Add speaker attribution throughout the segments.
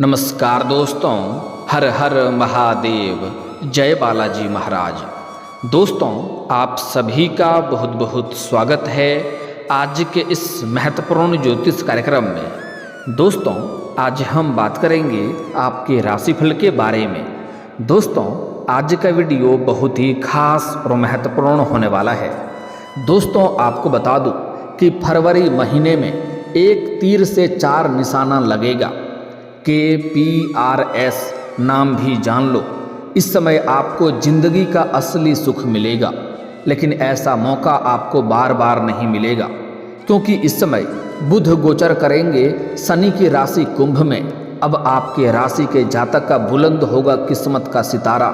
Speaker 1: नमस्कार दोस्तों, हर हर महादेव, जय बालाजी महाराज। दोस्तों, आप सभी का बहुत बहुत स्वागत है आज के इस महत्वपूर्ण ज्योतिष कार्यक्रम में। दोस्तों, आज हम बात करेंगे आपके राशिफल के बारे में। दोस्तों, आज का वीडियो बहुत ही खास और महत्वपूर्ण होने वाला है। दोस्तों, आपको बता दूं कि फरवरी महीने में एक तीर से 4 निशाना लगेगा। KPRS नाम भी जान लो। इस समय आपको जिंदगी का असली सुख मिलेगा, लेकिन ऐसा मौका आपको बार बार नहीं मिलेगा, क्योंकि इस समय बुध गोचर करेंगे शनि की राशि कुंभ में। अब आपके राशि के जातक का बुलंद होगा किस्मत का सितारा।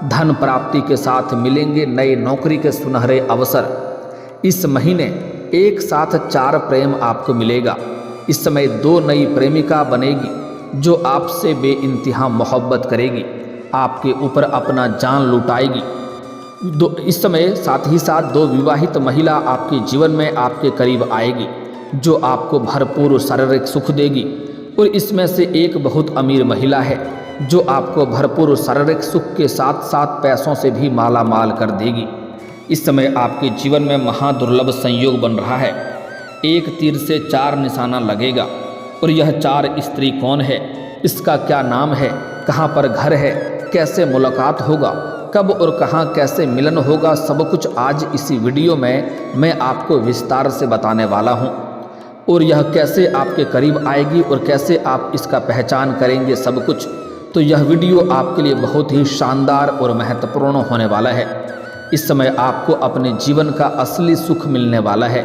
Speaker 1: धन प्राप्ति के साथ मिलेंगे नए नौकरी के सुनहरे अवसर। इस महीने एक साथ 4 प्रेम आपको मिलेगा। इस समय 2 नई प्रेमिका बनेगी जो आपसे बेइंतहा मोहब्बत करेगी, आपके ऊपर अपना जान लुटाएगी। इस समय साथ ही साथ 2 विवाहित महिला आपके जीवन में आपके करीब आएगी, जो आपको भरपूर शारीरिक सुख देगी। और इसमें से एक बहुत अमीर महिला है, जो आपको भरपूर शारीरिक सुख के साथ साथ पैसों से भी माला माल कर देगी। इस समय आपके जीवन में महादुर्लभ संयोग बन रहा है। एक तीर से 4 निशाना लगेगा। और यह 4 स्त्री कौन है, इसका क्या नाम है, कहाँ पर घर है, कैसे मुलाकात होगा, कब और कहाँ कैसे मिलन होगा, सब कुछ आज इसी वीडियो में मैं आपको विस्तार से बताने वाला हूँ। और यह कैसे आपके करीब आएगी और कैसे आप इसका पहचान करेंगे, सब कुछ। तो यह वीडियो आपके लिए बहुत ही शानदार और महत्वपूर्ण होने वाला है। इस समय आपको अपने जीवन का असली सुख मिलने वाला है,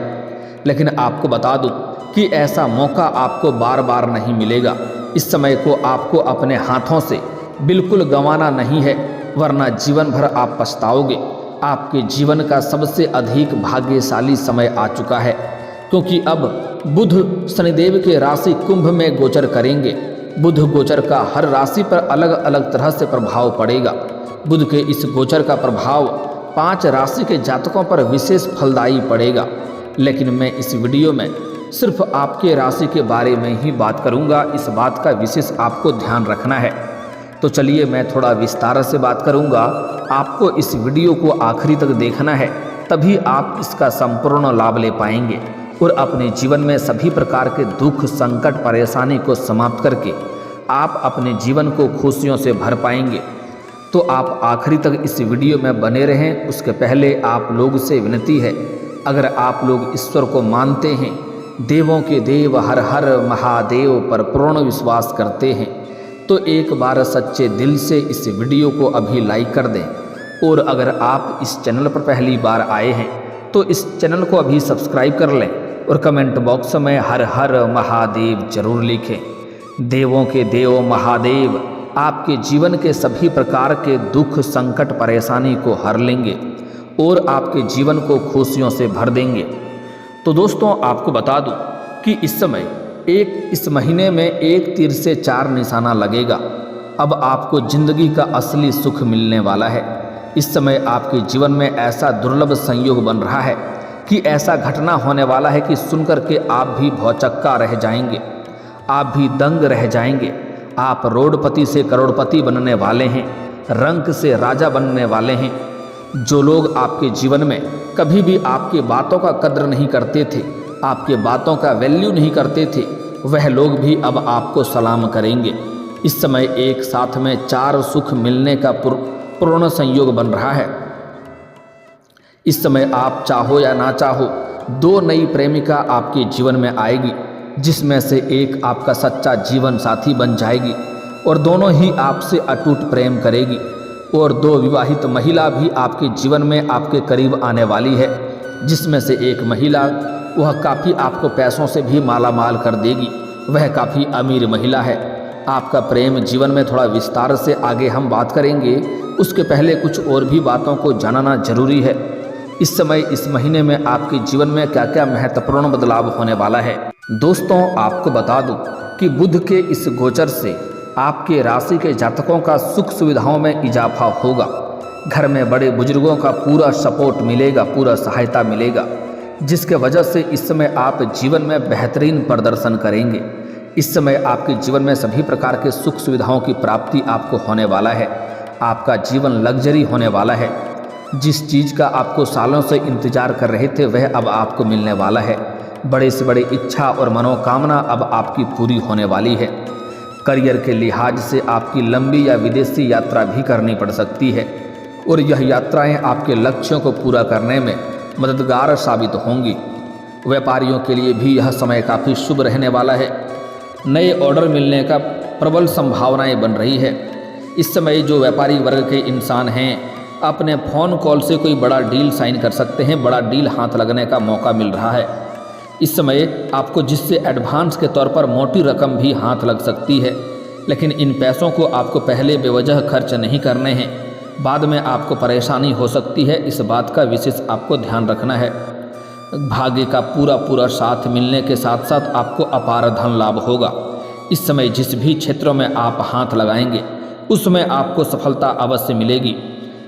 Speaker 1: लेकिन आपको बता दूँ कि ऐसा मौका आपको बार बार नहीं मिलेगा। इस समय को आपको अपने हाथों से बिल्कुल गंवाना नहीं है, वरना जीवन भर आप पछताओगे। आपके जीवन का सबसे अधिक भाग्यशाली समय आ चुका है, क्योंकि अब बुध शनिदेव के राशि कुंभ में गोचर करेंगे। बुध गोचर का हर राशि पर अलग अलग तरह से प्रभाव पड़ेगा। बुध के इस गोचर का प्रभाव 5 राशि के जातकों पर विशेष फलदायी पड़ेगा, लेकिन मैं इस वीडियो में सिर्फ आपके राशि के बारे में ही बात करूंगा। इस बात का विशेष आपको ध्यान रखना है। तो चलिए मैं थोड़ा विस्तार से बात करूंगा। आपको इस वीडियो को आखिरी तक देखना है, तभी आप इसका संपूर्ण लाभ ले पाएंगे और अपने जीवन में सभी प्रकार के दुख, संकट, परेशानी को समाप्त करके आप अपने जीवन को खुशियों से भर पाएंगे। तो आप आखिरी तक इस वीडियो में बने रहें। उसके पहले आप लोग से विनती है, अगर आप लोग ईश्वर को मानते हैं, देवों के देव हर हर महादेव पर पूर्ण विश्वास करते हैं, तो एक बार सच्चे दिल से इस वीडियो को अभी लाइक कर दें। और अगर आप इस चैनल पर पहली बार आए हैं तो इस चैनल को अभी सब्सक्राइब कर लें और कमेंट बॉक्स में हर हर महादेव जरूर लिखें। देवों के देव महादेव आपके जीवन के सभी प्रकार के दुख, संकट, परेशानी को हर लेंगे और आपके जीवन को खुशियों से भर देंगे। तो दोस्तों, आपको बता दूं कि इस महीने में एक तीर से 4 निशाना लगेगा। अब आपको जिंदगी का असली सुख मिलने वाला है। इस समय आपके जीवन में ऐसा दुर्लभ संयोग बन रहा है कि ऐसा घटना होने वाला है कि सुनकर के आप भी भौचक्का रह जाएंगे, आप भी दंग रह जाएंगे। आप रोडपति से करोड़पति बनने वाले हैं, रंक से राजा बनने वाले हैं। जो लोग आपके जीवन में कभी भी आपकी बातों का कद्र नहीं करते थे, आपके बातों का वैल्यू नहीं करते थे, वह लोग भी अब आपको सलाम करेंगे। इस समय एक साथ में 4 सुख मिलने का पूर्ण संयोग बन रहा है। इस समय आप चाहो या ना चाहो 2 नई प्रेमिका आपके जीवन में आएगी, जिसमें से एक आपका सच्चा जीवन साथी बन जाएगी और दोनों ही आपसे अटूट प्रेम करेगी। और 2 विवाहित महिला भी आपके जीवन में आपके करीब आने वाली है, जिसमें से एक महिला वह काफ़ी आपको पैसों से भी माला माल कर देगी। वह काफ़ी अमीर महिला है। आपका प्रेम जीवन में थोड़ा विस्तार से आगे हम बात करेंगे। उसके पहले कुछ और भी बातों को जानना जरूरी है। इस समय इस महीने में आपके जीवन में क्या क्या महत्वपूर्ण बदलाव होने वाला है। दोस्तों, आपको बता दूं कि बुध के इस गोचर से आपके राशि के जातकों का सुख सुविधाओं में इजाफा होगा। घर में बड़े बुजुर्गों का पूरा सपोर्ट मिलेगा, पूरा सहायता मिलेगा, जिसके वजह से इस समय आप जीवन में बेहतरीन प्रदर्शन करेंगे। इस समय आपके जीवन में सभी प्रकार के सुख सुविधाओं की प्राप्ति आपको होने वाला है। आपका जीवन लग्जरी होने वाला है। जिस चीज़ का आपको सालों से इंतजार कर रहे थे वह अब आपको मिलने वाला है। बड़े से बड़ी इच्छा और मनोकामना अब आपकी पूरी होने वाली है। करियर के लिहाज से आपकी लंबी या विदेशी यात्रा भी करनी पड़ सकती है और यह यात्राएं आपके लक्ष्यों को पूरा करने में मददगार साबित होंगी। व्यापारियों के लिए भी यह समय काफ़ी शुभ रहने वाला है। नए ऑर्डर मिलने का प्रबल संभावनाएं बन रही है। इस समय जो व्यापारी वर्ग के इंसान हैं अपने फ़ोन कॉल से कोई बड़ा डील साइन कर सकते हैं। बड़ा डील हाथ लगने का मौका मिल रहा है। इस समय आपको जिससे एडवांस के तौर पर मोटी रकम भी हाथ लग सकती है, लेकिन इन पैसों को आपको पहले बेवजह खर्च नहीं करने हैं। बाद में आपको परेशानी हो सकती है, इस बात का विशेष आपको ध्यान रखना है। भाग्य का पूरा साथ मिलने के साथ साथ आपको अपार धन लाभ होगा। इस समय जिस भी क्षेत्रों में आप हाथ लगाएंगे उसमें आपको सफलता अवश्य मिलेगी।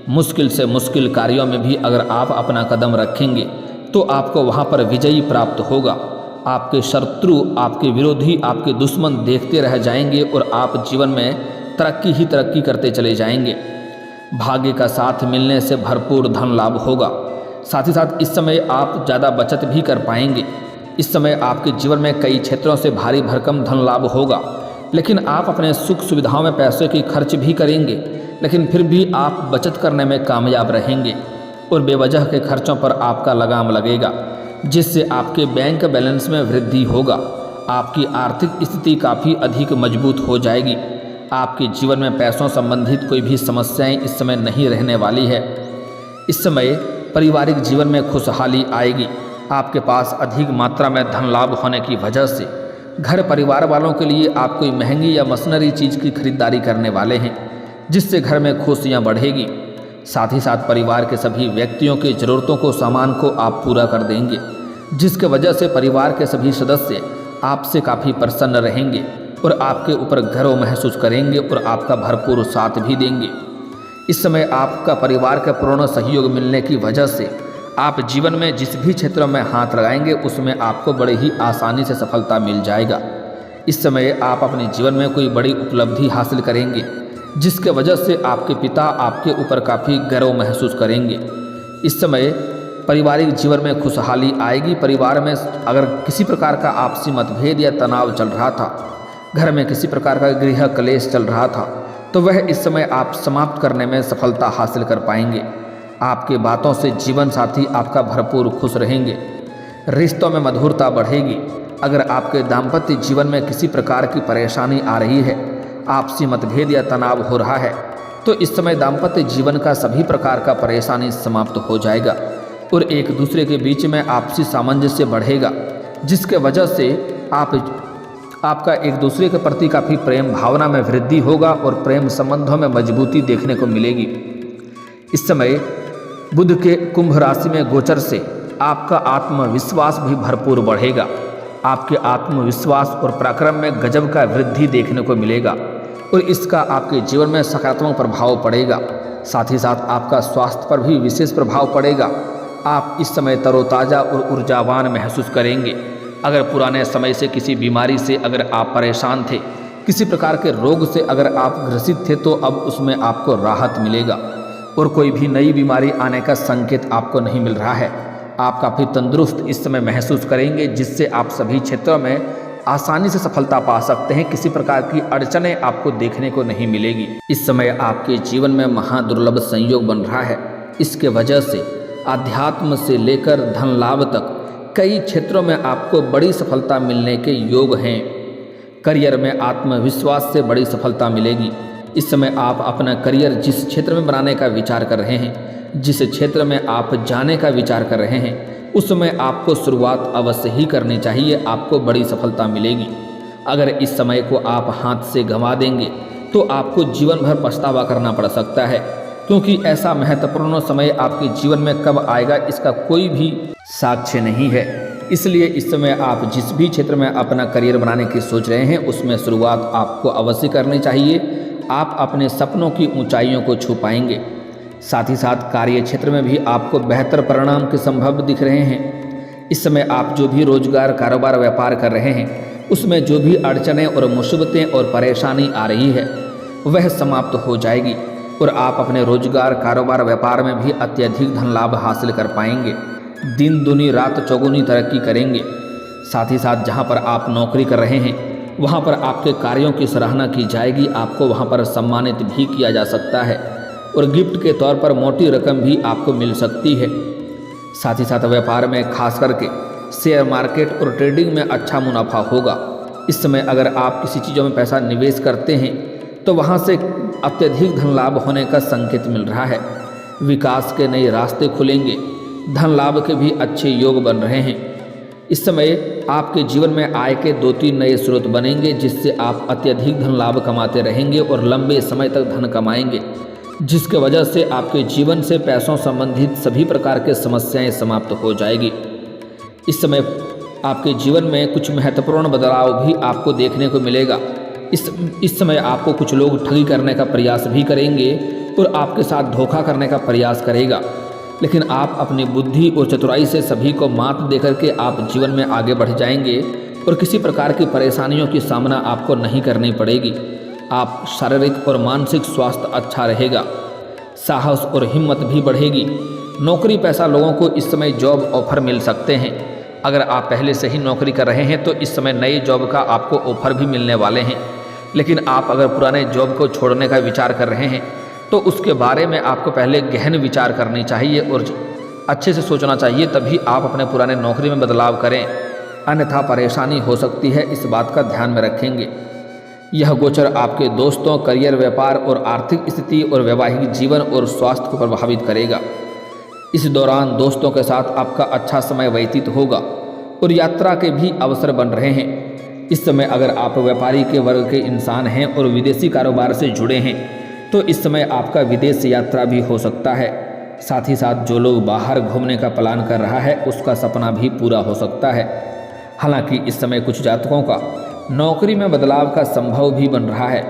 Speaker 1: मुश्किल से मुश्किल कार्यों में भी अगर आप अपना कदम रखेंगे तो आपको वहाँ पर विजयी प्राप्त होगा। आपके शत्रु, आपके विरोधी, आपके दुश्मन देखते रह जाएंगे और आप जीवन में तरक्की ही तरक्की करते चले जाएंगे। भाग्य का साथ मिलने से भरपूर धन लाभ होगा। साथ ही साथ इस समय आप ज़्यादा बचत भी कर पाएंगे। इस समय आपके जीवन में कई क्षेत्रों से भारी भरकम धन लाभ होगा, लेकिन आप अपने सुख सुविधाओं में पैसे की खर्च भी करेंगे, लेकिन फिर भी आप बचत करने में कामयाब रहेंगे और बेवजह के खर्चों पर आपका लगाम लगेगा, जिससे आपके बैंक बैलेंस में वृद्धि होगा। आपकी आर्थिक स्थिति काफ़ी अधिक मजबूत हो जाएगी। आपके जीवन में पैसों संबंधित कोई भी समस्याएं इस समय नहीं रहने वाली है। इस समय पारिवारिक जीवन में खुशहाली आएगी। आपके पास अधिक मात्रा में धन लाभ होने की वजह से घर परिवार वालों के लिए आप कोई महंगी या मशीनरी चीज़ की खरीदारी करने वाले हैं, जिससे घर में खुशियाँ बढ़ेगी। साथ ही साथ परिवार के सभी व्यक्तियों की ज़रूरतों को सामान को आप पूरा कर देंगे, जिसके वजह से परिवार के सभी सदस्य आपसे काफ़ी प्रसन्न रहेंगे और आपके ऊपर गर्व महसूस करेंगे और आपका भरपूर साथ भी देंगे। इस समय आपका परिवार का पूर्ण सहयोग मिलने की वजह से आप जीवन में जिस भी क्षेत्रों में हाथ लगाएंगे उसमें आपको बड़े ही आसानी से सफलता मिल जाएगा। इस समय आप अपने जीवन में कोई बड़ी उपलब्धि हासिल करेंगे, जिसके वजह से आपके पिता आपके ऊपर काफ़ी गर्व महसूस करेंगे। इस समय पारिवारिक जीवन में खुशहाली आएगी। परिवार में अगर किसी प्रकार का आपसी मतभेद या तनाव चल रहा था, घर में किसी प्रकार का गृह क्लेश चल रहा था, तो वह इस समय आप समाप्त करने में सफलता हासिल कर पाएंगे। आपकी बातों से जीवन साथी आपका भरपूर खुश रहेंगे। रिश्तों में मधुरता बढ़ेगी। अगर आपके दाम्पत्य जीवन में किसी प्रकार की परेशानी आ रही है, आपसी मतभेद या तनाव हो रहा है, तो इस समय दाम्पत्य जीवन का सभी प्रकार का परेशानी समाप्त हो जाएगा और एक दूसरे के बीच में आपसी सामंजस्य बढ़ेगा, जिसके वजह से आपका एक दूसरे के प्रति काफ़ी प्रेम भावना में वृद्धि होगा और प्रेम संबंधों में मजबूती देखने को मिलेगी। इस समय बुध के कुंभ राशि में गोचर से आपका आत्मविश्वास भी भरपूर बढ़ेगा। आपके आत्मविश्वास और पराक्रम में गजब का वृद्धि देखने को मिलेगा और इसका आपके जीवन में सकारात्मक प्रभाव पड़ेगा। साथ ही साथ आपका स्वास्थ्य पर भी विशेष प्रभाव पड़ेगा। आप इस समय तरोताज़ा और ऊर्जावान महसूस करेंगे। अगर पुराने समय से किसी बीमारी से अगर आप परेशान थे, किसी प्रकार के रोग से अगर आप ग्रसित थे, तो अब उसमें आपको राहत मिलेगा और कोई भी नई बीमारी आने का संकेत आपको नहीं मिल रहा है। आप काफ़ी तंदुरुस्त इस समय महसूस करेंगे, जिससे आप सभी क्षेत्रों में आसानी से सफलता पा सकते हैं। किसी प्रकार की अड़चनें आपको देखने को नहीं मिलेगी। इस समय आपके जीवन में महादुर्लभ संयोग बन रहा है। इसके वजह से आध्यात्म से लेकर धन लाभ तक कई क्षेत्रों में आपको बड़ी सफलता मिलने के योग हैं। करियर में आत्मविश्वास से बड़ी सफलता मिलेगी। इस समय आप अपना करियर जिस क्षेत्र में बनाने का विचार कर रहे हैं, जिस क्षेत्र में आप जाने का विचार कर रहे हैं, उसमें आपको शुरुआत अवश्य ही करनी चाहिए। आपको बड़ी सफलता मिलेगी। अगर इस समय को आप हाथ से गंवा देंगे तो आपको जीवन भर पछतावा करना पड़ सकता है, क्योंकि ऐसा महत्वपूर्ण समय आपके जीवन में कब आएगा इसका कोई भी साक्ष्य नहीं है। इसलिए इस समय आप जिस भी क्षेत्र में अपना करियर बनाने की सोच रहे हैं उसमें शुरुआत आपको अवश्य करनी चाहिए। आप अपने सपनों की ऊंचाइयों को छू पाएंगे। साथ ही साथ कार्य क्षेत्र में भी आपको बेहतर परिणाम के संभव दिख रहे हैं। इस समय आप जो भी रोजगार, कारोबार, व्यापार कर रहे हैं उसमें जो भी अड़चनें और मुसीबतें और परेशानी आ रही है वह समाप्त हो जाएगी और आप अपने रोजगार, कारोबार, व्यापार में भी अत्यधिक धन लाभ हासिल कर पाएंगे। दिन दुनी रात चौगुनी तरक्की करेंगे। साथ ही साथ जहाँ पर आप नौकरी कर रहे हैं वहाँ पर आपके कार्यों की सराहना की जाएगी। आपको वहाँ पर सम्मानित भी किया जा सकता है और गिफ्ट के तौर पर मोटी रकम भी आपको मिल सकती है। साथ ही साथ व्यापार में खास करके शेयर मार्केट और ट्रेडिंग में अच्छा मुनाफा होगा। इस समय अगर आप किसी चीज़ों में पैसा निवेश करते हैं तो वहाँ से अत्यधिक धन लाभ होने का संकेत मिल रहा है। विकास के नए रास्ते खुलेंगे। धन लाभ के भी अच्छे योग बन रहे हैं। इस समय आपके जीवन में आय के 2-3 नए स्रोत बनेंगे जिससे आप अत्यधिक धन लाभ कमाते रहेंगे और लंबे समय तक धन कमाएंगे, जिसके वजह से आपके जीवन से पैसों संबंधित सभी प्रकार के समस्याएं समाप्त हो जाएगी। इस समय आपके जीवन में कुछ महत्वपूर्ण बदलाव भी आपको देखने को मिलेगा। इस समय आपको कुछ लोग ठगी करने का प्रयास भी करेंगे और आपके साथ धोखा करने का प्रयास करेगा, लेकिन आप अपनी बुद्धि और चतुराई से सभी को मात देकर के आप जीवन में आगे बढ़ जाएंगे और किसी प्रकार की परेशानियों की सामना आपको नहीं करनी पड़ेगी। आप शारीरिक और मानसिक स्वास्थ्य अच्छा रहेगा। साहस और हिम्मत भी बढ़ेगी। नौकरी पेशा लोगों को इस समय जॉब ऑफर मिल सकते हैं। अगर आप पहले से ही नौकरी कर रहे हैं तो इस समय नई जॉब का आपको ऑफर भी मिलने वाले हैं, लेकिन आप अगर पुराने जॉब को छोड़ने का विचार कर रहे हैं तो उसके बारे में आपको पहले गहन विचार करनी चाहिए और अच्छे से सोचना चाहिए, तभी आप अपने पुराने नौकरी में बदलाव करें, अन्यथा परेशानी हो सकती है। इस बात का ध्यान में रखेंगे। यह गोचर आपके दोस्तों, करियर, व्यापार और आर्थिक स्थिति और वैवाहिक जीवन और स्वास्थ्य को प्रभावित करेगा। इस दौरान दोस्तों के साथ आपका अच्छा समय व्यतीत होगा और यात्रा के भी अवसर बन रहे हैं। इस समय अगर आप व्यापारी के वर्ग के इंसान हैं और विदेशी कारोबार से जुड़े हैं तो इस समय आपका विदेश यात्रा भी हो सकता है। साथ ही साथ जो लोग बाहर घूमने का प्लान कर रहा है उसका सपना भी पूरा हो सकता है। हालांकि इस समय कुछ जातकों का नौकरी में बदलाव का संभव भी बन रहा है।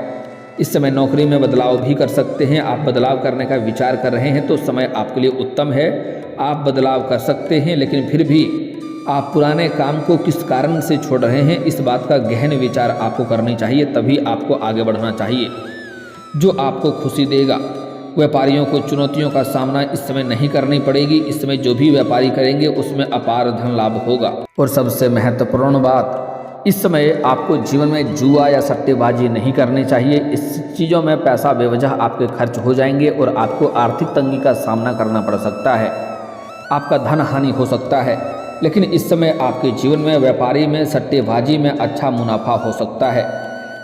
Speaker 1: इस समय नौकरी में बदलाव भी कर सकते हैं। आप बदलाव करने का विचार कर रहे हैं तो समय आपके लिए उत्तम है। आप बदलाव कर सकते हैं, लेकिन फिर भी आप पुराने काम को किस कारण से छोड़ रहे हैं इस बात का गहन विचार आपको करनी चाहिए, तभी आपको आगे बढ़ना चाहिए जो आपको खुशी देगा। व्यापारियों को चुनौतियों का सामना इस समय नहीं करनी पड़ेगी। इस समय जो भी व्यापारी करेंगे उसमें अपार धन लाभ होगा। और सबसे महत्वपूर्ण बात, इस समय आपको जीवन में जुआ या सट्टेबाजी नहीं करनी चाहिए। इस चीज़ों में पैसा बेवजह आपके खर्च हो जाएंगे और आपको आर्थिक तंगी का सामना करना पड़ सकता है। आपका धन हानि हो सकता है, लेकिन इस समय आपके जीवन में व्यापारी में सट्टेबाजी में अच्छा मुनाफा हो सकता है,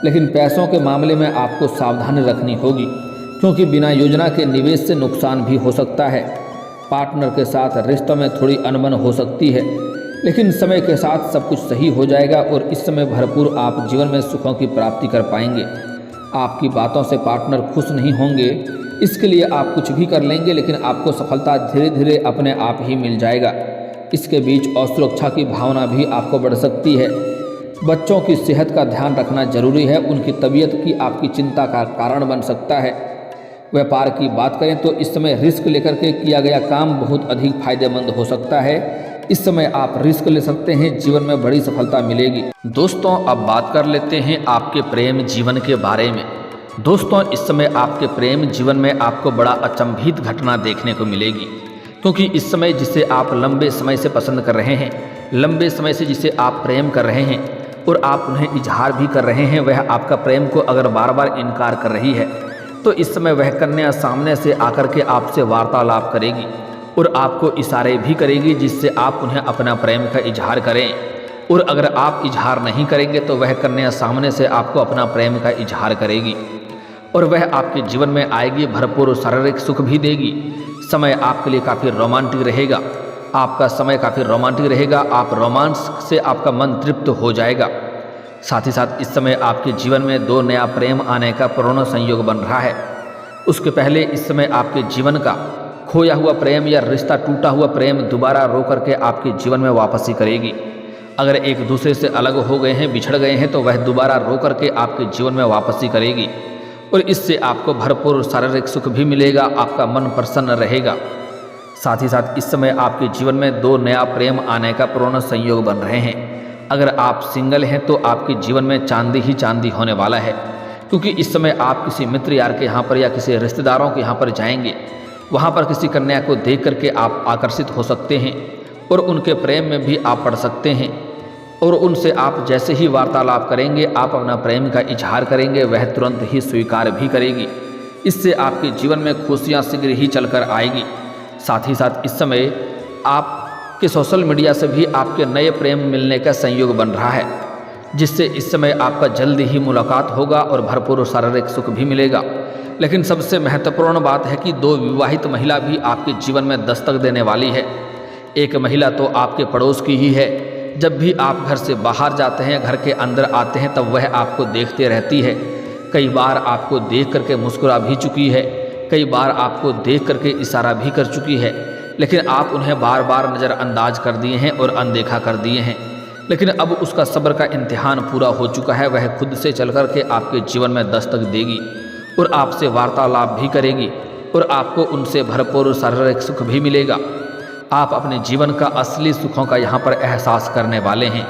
Speaker 1: लेकिन पैसों के मामले में आपको सावधानी रखनी होगी, क्योंकि बिना योजना के निवेश से नुकसान भी हो सकता है। पार्टनर के साथ रिश्तों में थोड़ी अनबन हो सकती है, लेकिन समय के साथ सब कुछ सही हो जाएगा और इस समय भरपूर आप जीवन में सुखों की प्राप्ति कर पाएंगे। आपकी बातों से पार्टनर खुश नहीं होंगे, इसके लिए आप कुछ भी कर लेंगे, लेकिन आपको सफलता धीरे धीरे अपने आप ही मिल जाएगा। इसके बीच असुरक्षा की भावना भी आपको बढ़ सकती है। बच्चों की सेहत का ध्यान रखना जरूरी है। उनकी तबीयत की आपकी चिंता का कारण बन सकता है। व्यापार की बात करें तो इस समय रिस्क लेकर के किया गया काम बहुत अधिक फायदेमंद हो सकता है। इस समय आप रिस्क ले सकते हैं, जीवन में बड़ी सफलता मिलेगी। दोस्तों, अब बात कर लेते हैं आपके प्रेम जीवन के बारे में। दोस्तों, इस समय आपके प्रेम जीवन में आपको बड़ा अचंभित घटना देखने को मिलेगी, क्योंकि इस समय जिसे आप लंबे समय से पसंद कर रहे हैं, लंबे समय से जिसे आप प्रेम कर रहे हैं और आप उन्हें इजहार भी कर रहे हैं, वह आपका प्रेम को अगर बार बार इनकार कर रही है तो इस समय वह कन्या सामने से आकर के आपसे वार्तालाप करेगी और आपको इशारे भी करेगी जिससे आप उन्हें अपना प्रेम का इजहार करें। और अगर आप इजहार नहीं करेंगे तो वह कन्या सामने से आपको अपना प्रेम का इजहार करेगी और वह आपके जीवन में आएगी, भरपूर शारीरिक सुख भी देगी। समय आपके लिए काफ़ी रोमांटिक रहेगा। आपका समय काफ़ी रोमांटिक रहेगा। आप रोमांस से आपका मन तृप्त हो जाएगा। साथ ही साथ इस समय आपके जीवन में 2 नया प्रेम आने का पूर्ण संयोग बन रहा है। उसके पहले इस समय आपके जीवन का खोया हुआ प्रेम या रिश्ता, टूटा हुआ प्रेम दोबारा रो करके आपके जीवन में वापसी करेगी। अगर एक दूसरे से अलग हो गए हैं, बिछड़ गए हैं, तो वह दोबारा रो करके आपके जीवन में वापसी करेगी और इससे आपको भरपूर शारीरिक सुख भी मिलेगा। आपका मन प्रसन्न रहेगा। साथ ही साथ इस समय आपके जीवन में 2 नया प्रेम आने का पूर्ण संयोग बन रहे हैं। अगर आप सिंगल हैं तो आपके जीवन में चांदी ही चांदी होने वाला है, क्योंकि इस समय आप किसी मित्र यार के यहाँ पर या किसी रिश्तेदारों के यहाँ पर जाएंगे। वहाँ पर किसी कन्या को देख करके आप आकर्षित हो सकते हैं और उनके प्रेम में भी आप पड़ सकते हैं। और उनसे आप जैसे ही वार्तालाप करेंगे, आप अपना प्रेम का इजहार करेंगे, वह तुरंत ही स्वीकार भी करेगी। इससे आपके जीवन में खुशियाँ शीघ्र ही चलकर आएगी। साथ ही साथ इस समय आपके सोशल मीडिया से भी आपके नए प्रेम मिलने का संयोग बन रहा है, जिससे इस समय आपका जल्द ही मुलाकात होगा और भरपूर शारीरिक सुख भी मिलेगा। लेकिन सबसे महत्वपूर्ण बात है कि 2 विवाहित महिला भी आपके जीवन में दस्तक देने वाली है। एक महिला तो आपके पड़ोस की ही है। जब भी आप घर से बाहर जाते हैं, घर के अंदर आते हैं, तब वह आपको देखते रहती है। कई बार आपको देख करके मुस्कुरा भी चुकी है, कई बार आपको देख करके इशारा भी कर चुकी है, लेकिन आप उन्हें बार बार नज़रअंदाज कर दिए हैं और अनदेखा कर दिए हैं। लेकिन अब उसका सब्र का इम्तिहान पूरा हो चुका है। वह खुद से चल कर के आपके जीवन में दस्तक देगी और आपसे वार्तालाप भी करेगी और आपको उनसे भरपूर शारीरिक सुख भी मिलेगा। आप अपने जीवन का असली सुखों का यहाँ पर एहसास करने वाले हैं।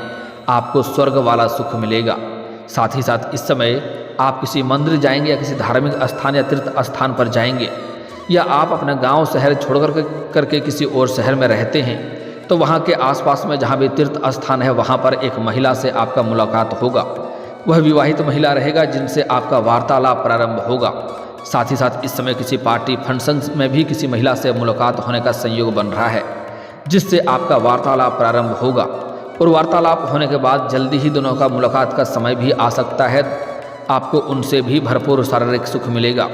Speaker 1: आपको स्वर्ग वाला सुख मिलेगा। साथ ही साथ इस समय आप किसी मंदिर जाएंगे या किसी धार्मिक स्थान या तीर्थ स्थान पर जाएंगे, या आप अपना गांव शहर छोड़ करके किसी और शहर में रहते हैं, तो वहाँ के आसपास में जहाँ भी तीर्थ स्थान है, वहाँ पर एक महिला से आपका मुलाकात होगा। वह विवाहित महिला रहेगा जिनसे आपका वार्तालाप प्रारंभ होगा। साथ ही साथ इस समय किसी पार्टी फंक्शंस में भी किसी महिला से मुलाकात होने का संयोग बन रहा है, जिससे आपका वार्तालाप प्रारंभ होगा। और वार्तालाप होने के बाद जल्दी ही दोनों का मुलाकात का समय भी आ सकता है। आपको उनसे भी भरपूर शारीरिक सुख मिलेगा।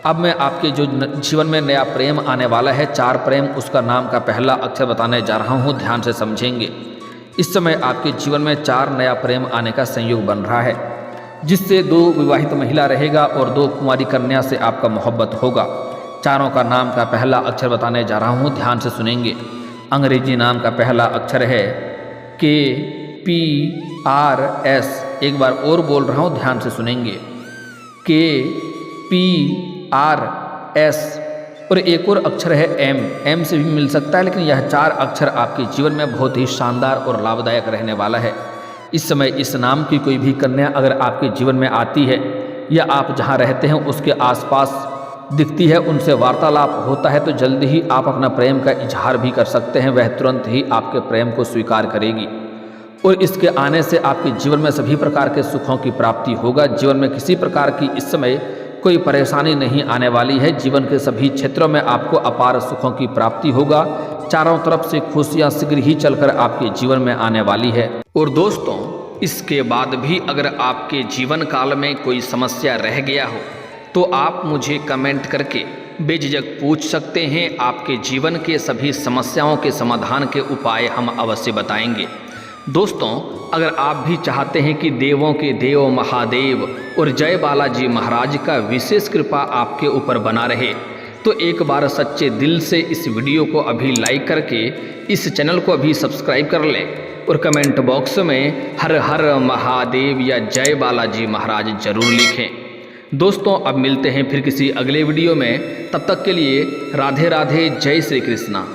Speaker 1: अब मैं आपके जो जीवन में नया प्रेम आने वाला है, 4 प्रेम, उसका नाम का पहला अक्षर बताने जा रहा हूँ, ध्यान से समझेंगे। इस समय आपके जीवन में 4 नया प्रेम आने का संयोग बन रहा है, जिससे 2 विवाहित महिला रहेगा और 2 कुंवारी कन्या से आपका मोहब्बत होगा। चारों का नाम का पहला अक्षर बताने जा रहा हूँ, ध्यान से सुनेंगे। अंग्रेजी नाम का पहला अक्षर है KPRS। एक बार और बोल रहा हूँ, ध्यान से सुनेंगे, KPRS। और एक और अक्षर है M से भी मिल सकता है, लेकिन यह 4 अक्षर आपके जीवन में बहुत ही शानदार और लाभदायक रहने वाला है। इस समय इस नाम की कोई भी कन्या अगर आपके जीवन में आती है या आप जहाँ रहते हैं उसके आसपास दिखती है, उनसे वार्तालाप होता है, तो जल्दी ही आप अपना प्रेम का इजहार भी कर सकते हैं। वह तुरंत ही आपके प्रेम को स्वीकार करेगी और इसके आने से आपके जीवन में सभी प्रकार के सुखों की प्राप्ति होगा। जीवन में किसी प्रकार की इस समय कोई परेशानी नहीं आने वाली है। जीवन के सभी क्षेत्रों में आपको अपार सुखों की प्राप्ति होगा। चारों तरफ से खुशियां शीघ्र ही चलकर आपके जीवन में आने वाली है। और दोस्तों, इसके बाद भी अगर आपके जीवन काल में कोई समस्या रह गया हो तो आप मुझे कमेंट करके बेझिझक पूछ सकते हैं। आपके जीवन के सभी समस्याओं के समाधान के उपाय हम अवश्य बताएंगे। दोस्तों, अगर आप भी चाहते हैं कि देवों के देव महादेव और जय बालाजी महाराज का विशेष कृपा आपके ऊपर बना रहे, तो एक बार सच्चे दिल से इस वीडियो को अभी लाइक करके इस चैनल को अभी सब्सक्राइब कर लें और कमेंट बॉक्स में हर हर महादेव या जय बालाजी महाराज जरूर लिखें। दोस्तों, अब मिलते हैं फिर किसी अगले वीडियो में। तब तक के लिए राधे राधे, जय श्री कृष्णा।